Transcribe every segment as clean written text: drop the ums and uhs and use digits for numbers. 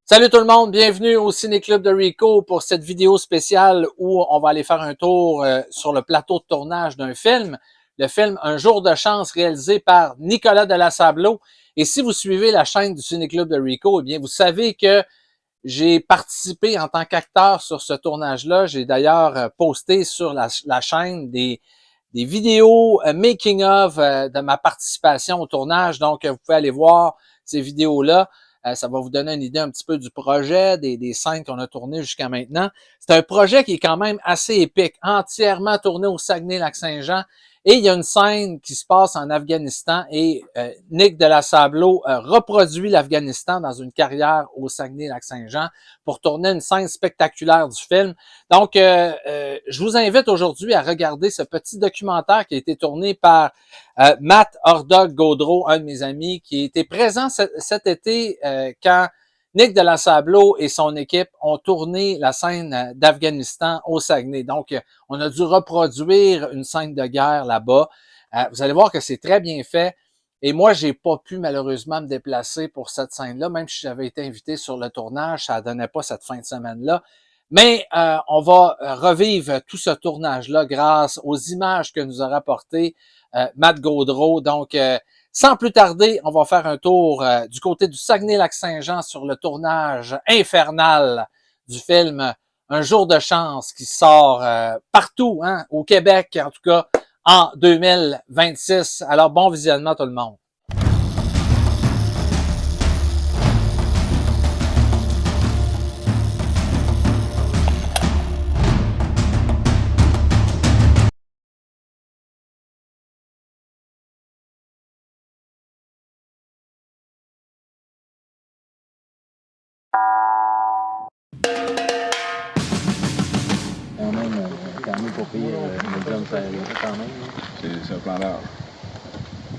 Salut tout le monde, bienvenue au Ciné-Club de Rico pour cette vidéo spéciale où on va aller faire un tour sur le plateau de tournage d'un film. Le film Un jour de chance réalisé par Nicolas Delasableau. Et si vous suivez la chaîne du Ciné-Club de Rico, eh bien vous savez que j'ai participé en tant qu'acteur sur ce tournage-là. J'ai d'ailleurs posté sur la chaîne des vidéos making of de ma participation au tournage. Donc, vous pouvez aller voir ces vidéos-là. Ça va vous donner une idée un petit peu du projet, des scènes qu'on a tournées jusqu'à maintenant. C'est un projet qui est quand même assez épique, entièrement tourné au Saguenay-Lac-Saint-Jean. Et il y a une scène qui se passe en Afghanistan et Nick Delasableau reproduit l'Afghanistan dans une carrière au Saguenay-Lac-Saint-Jean pour tourner une scène spectaculaire du film. Donc, je vous invite aujourd'hui à regarder ce petit documentaire qui a été tourné par Matt Hordog-Gaudreau, un de mes amis, qui était présent cet été quand Nick Delasableau et son équipe ont tourné la scène d'Afghanistan au Saguenay. Donc, on a dû reproduire une scène de guerre là-bas. Vous allez voir que c'est très bien fait. Et moi, j'ai pas pu malheureusement me déplacer pour cette scène-là, même si j'avais été invité sur le tournage, ça ne donnait pas cette fin de semaine-là. Mais on va revivre tout ce tournage-là grâce aux images que nous a rapportées Matt Gaudreau. Donc, sans plus tarder, on va faire un tour du côté du Saguenay-Lac-Saint-Jean sur le tournage infernal du film Un jour de chance qui sort partout, hein, au Québec en tout cas, en 2026. Alors, bon visionnement tout le monde. Quand même pour payer le job, ça quand même. C'est un plan large.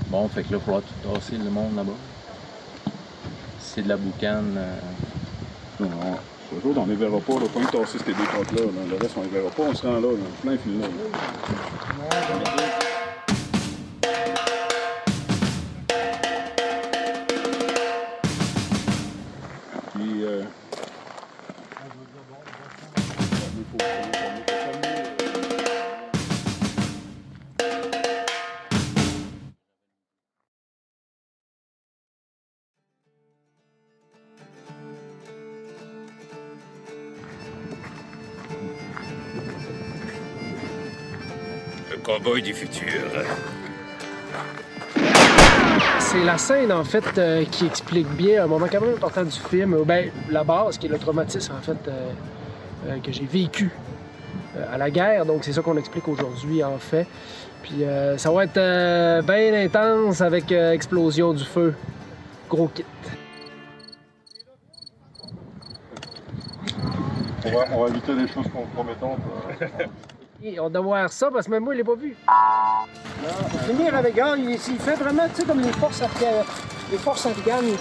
Bon, fait que là, il faudra tout tasser le monde là-bas. C'est de la boucane. Non, ce jour, on ne les verra pas. Là, pas une tasser ces deux côtes-là. Le reste, on ne les verra pas. On se rend là, plein film là. Puis, Le cowboy du futur. C'est la scène, en fait, qui explique bien un moment quand même important du film. Ben, la base, qui est le traumatisme, en fait, que j'ai vécu à la guerre. Donc, c'est ça qu'on explique aujourd'hui, en fait. Puis, ça va être bien intense avec explosion du feu. Gros kit. on va éviter les choses compromettantes. Et on doit voir ça parce que même moi, je l'ai pas vu. Finir avec il fait vraiment, tu sais, comme les forces afghanes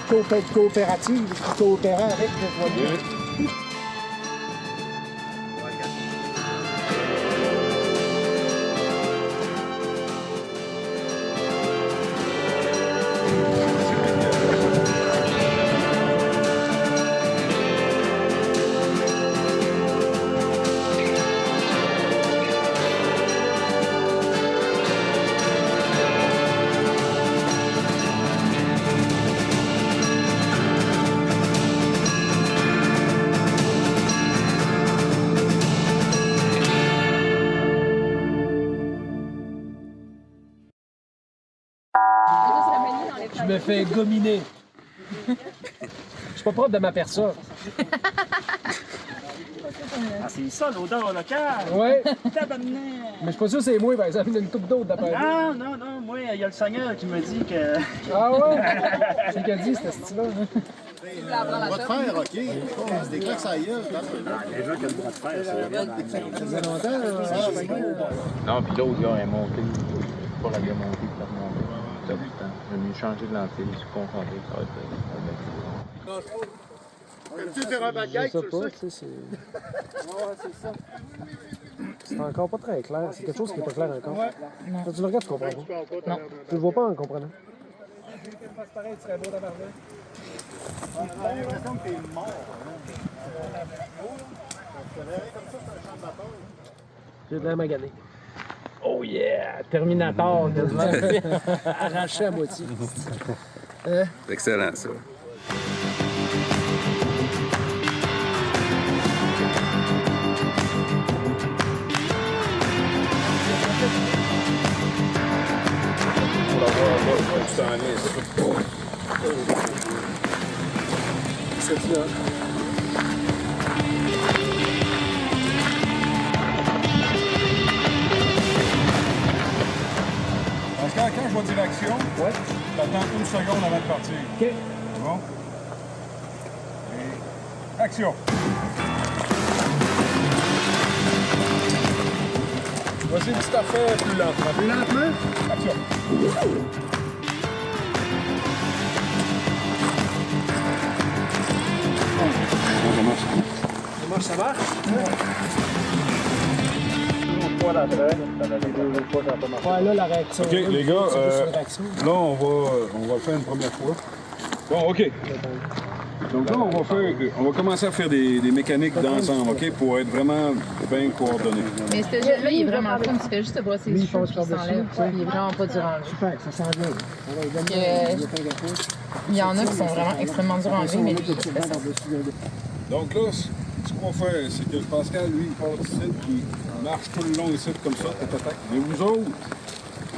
coopératives qui coopéraient avec le voilier. Je me fais gominer. Je suis pas propre de ma personne. Ah, c'est ça, l'odeur locale! Ouais. Tabarnak! Mais je suis pas sûr que c'est moi, par exemple. Il y a une coupe d'autres d'après moi. Non, moi, il y a le Seigneur qui me dit que... Ah ouais? C'est ce qu'il a dit, ce style-là. On va te faire, OK. C'est des claques à la gueule. Les gens qui ont le droit de faire, c'est Ça faisait longtemps, là. Non, puis l'autre gars est monté. Pas la gars montée, puis la remontée. Ça a du temps. J'ai mieux changer de lentille, je suis concentré. Ça va être Tu faire un Je bagage, sais tu pas, le sais. tu sais, c'est... C'est encore pas très clair. C'est quelque chose qui est pas clair encore. Quand tu le regardes, tu comprends pas. Non. Tu le vois pas en comprenant. Pareil, tu serais beau d'avoir l'impression que t'es mort. J'ai vraiment magané. Oh yeah! Terminator, quasiment. Arraché à moitié. C'est excellent, ça. C'est là. Pascal, quand je vois direction, Ouais. t'attends une seconde avant de partir. OK. C'est bon? Et action! Voici une petite affaire plus lentement. Plus lentement? Action! Comment ça marche? Ouais, là, la réaction. OK, les gars, C'est la réaction. là, on va le faire une première fois. Bon, OK. Donc là, on va commencer à faire des mécaniques d'ensemble, OK, pour être vraiment bien coordonnés. Mais ce gel-là, il est vraiment fun. Tu fais juste te brosser les cheveux, puis il s'enlève. dessus, Il est vraiment pas dur à enlever. Super, ça sent bien. On va lui donner Il y en a qui sont vraiment extrêmement durs à enlever, mais lui, il fait ça. Donc là, ce qu'on va faire, c'est que Pascal, lui, il part ici, puis il marche tout le long ici, comme ça, tac. Mais vous autres,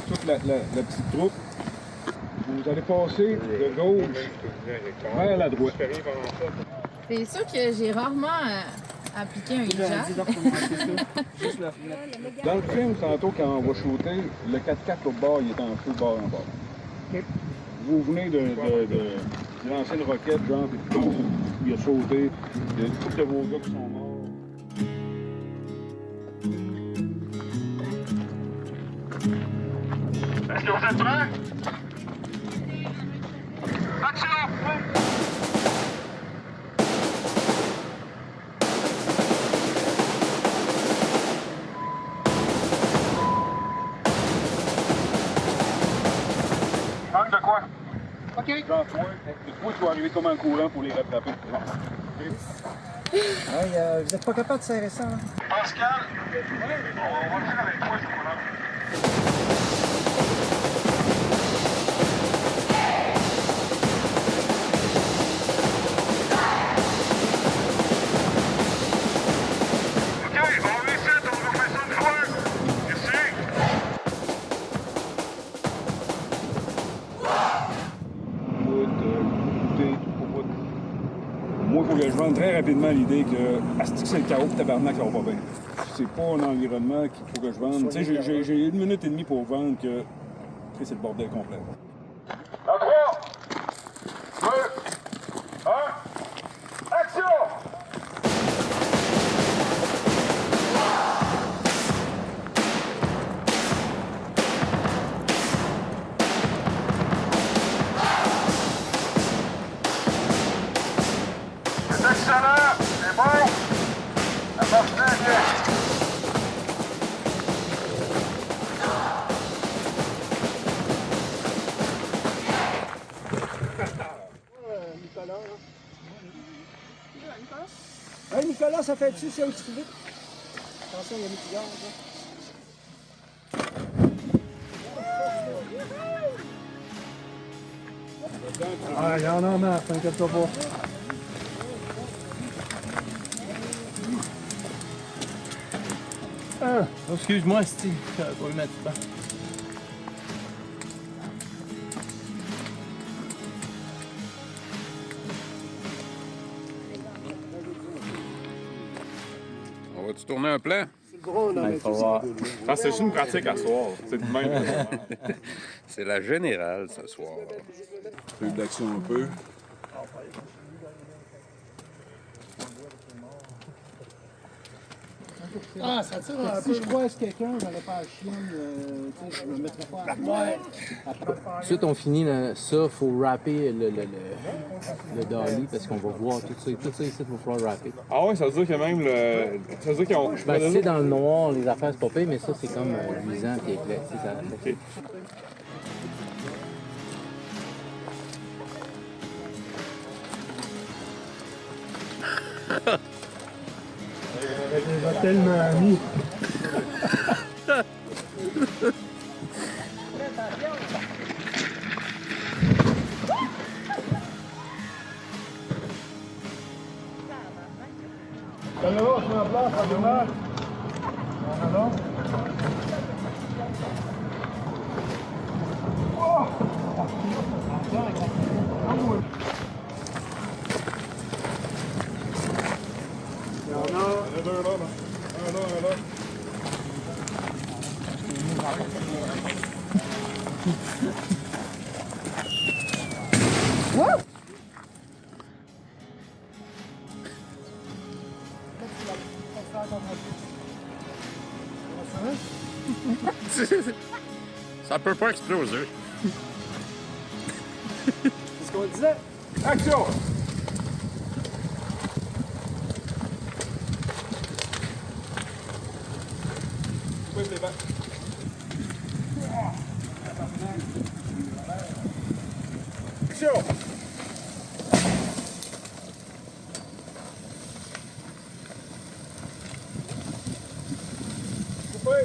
toute la petite troupe, vous allez passer de gauche vers la droite. C'est sûr que j'ai rarement appliqué un hijab. Dans le film, tantôt, quand on va shooter, le 4x4 au bord, il est en feu bord en bord. Vous venez de lancer une roquette, genre, puis boum, il a sauté. Il y a tous de vos gars qui sont morts. Est-ce que vous êtes prêts? Action! Manque de quoi? OK. Genre, toi, tu vas arriver comme en courant pour les rattraper. Hey, vous êtes pas capable de serrer ça, là? Pascal, on va le faire avec toi, ce coup-là. OK, on essaie, on va faire ça une fois. Ici. Moi, il faut que je vende très rapidement l'idée que c'est le chaos, tabarnak, ça va pas bien. C'est pas un environnement qu'il faut que je vende. Tu sais, j'ai 1 minute et demie pour vendre que c'est le bordel complet. À 3, 2, 1, action! C'est excellent! C'est bon! Ça marche très bien! Hey, Nicolas, ça fait-tu si un petit vite? Attention, il y a mis du gaz, là. Ah, il y en a marre, t'inquiète-toi pas. Ah, excuse-moi, Steve, je vais pas le mettre pas. On va-tu tourner un plan? Ah, c'est juste une pratique à soir. C'est de même. C'est la générale ce soir. Peu d'action un peu. Ah, ça tire un peu. Si je croise quelqu'un, je n'allais pas à la chienne, tu sais, je me mettrais pas à la Ensuite, on finit ça, il faut rapper le dolly parce qu'on va voir tout ça. Tout ça ici, il va falloir rapper. Ah ouais, ça veut dire que même le. Ça veut dire qu'ils ont. Ben, c'est dans le noir, les affaires, c'est pas pire, mais ça, c'est comme luisant et éclat. C'est ça. OK. Tellement mis. Ça peut pas exploser. C'est ce qu'on disait. Action! Oui, c'est bon. Action! Coupé!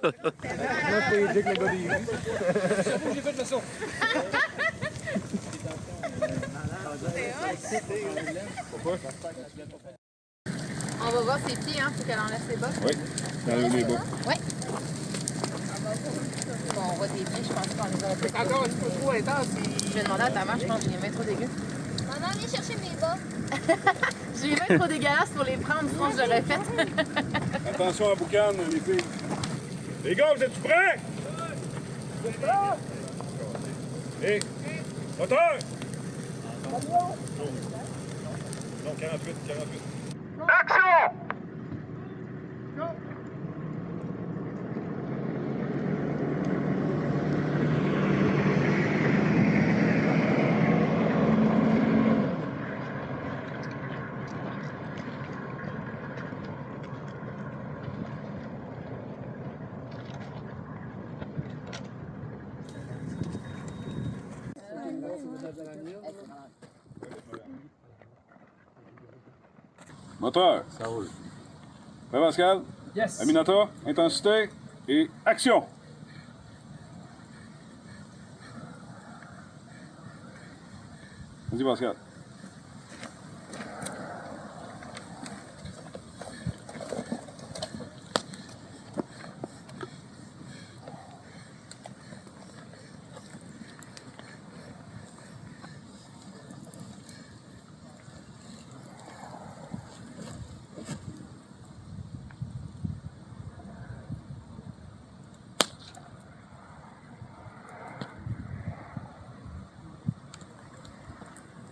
Moi, je peux dire que le gars des J'ai fait le son. Pourquoi? On va voir ses pieds, hein, faut qu'elle enlève ses bottes. Oui, j'enlève les bas. Oui. Bon, on voit tes pieds, je pense qu'on les aurait peut-être. Encore un peu trop intense. Je vais demander à ta mère, je pense que j'ai les mains trop dégueu. Maman, viens chercher mes bas. J'ai les mains trop dégueulasses pour les prendre, sinon je l'aurais fait. Attention à la boucane, les filles. Les gars, vous êtes prêts? Vous êtes prêts? Et moteur! Non, 48. Action! Moteur. Ça roule. Prêt, Pascal? Yes. Aminata, intensité et action! Vas-y, Pascal.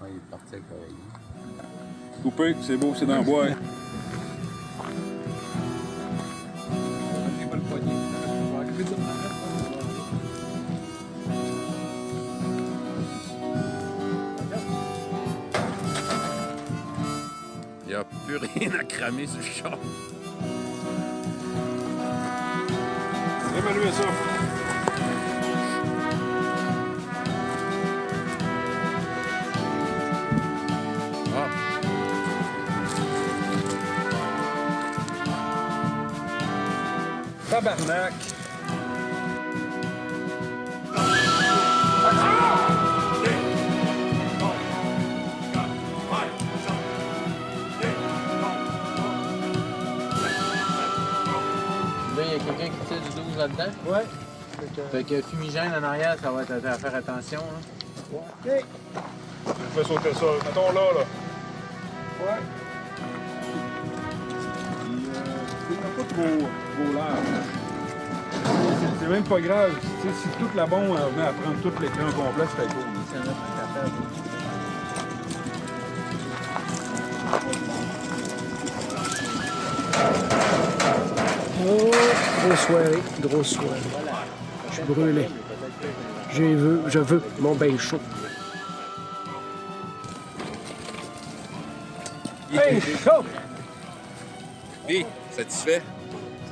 Ouais, il est parti avec l'oreiller. Coupé, c'est beau, c'est dans le bois. Il n'y a plus rien à cramer sur le char. Évaluez ça. Ah. Tabarnak. Là, il y a quelqu'un qui tire du 12 là-dedans. Ouais. Fait que fumigène en arrière, ça va être à faire attention. Hein. OK. Je vais sauter ça. Mettons là, là. Ouais. C'est pas trop large. C'est même pas grave. Tu sais, si toute la bombe venait à prendre tout l'écran complet, c'était cool. C'est un autre capable. Oh, grosse soirée. Je suis brûlé. Je veux mon bain chaud. Hey, chaud! Oui, satisfait?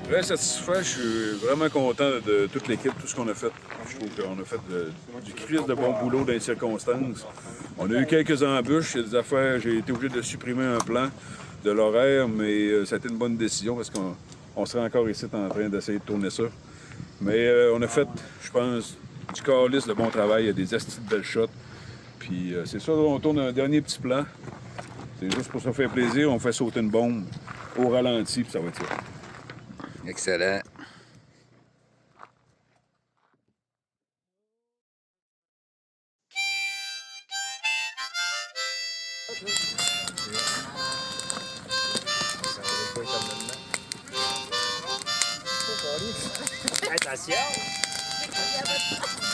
Très satisfait. Je suis vraiment content de toute l'équipe, tout ce qu'on a fait. Je trouve qu'on a fait du crise de bon boulot dans les circonstances. On a eu quelques embûches, il y a des affaires, j'ai été obligé de supprimer un plan de l'horaire, mais ça a été une bonne décision parce qu'on serait encore ici en train d'essayer de tourner ça. Mais on a fait, je pense, du calice de bon travail, il y a des astis de belles shots. Puis c'est ça, on tourne un dernier petit plan. C'est juste pour se faire plaisir, on fait sauter une bombe au ralenti, puis ça va être ça. Excellent. Attention!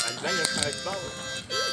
En dedans, il y a un bord.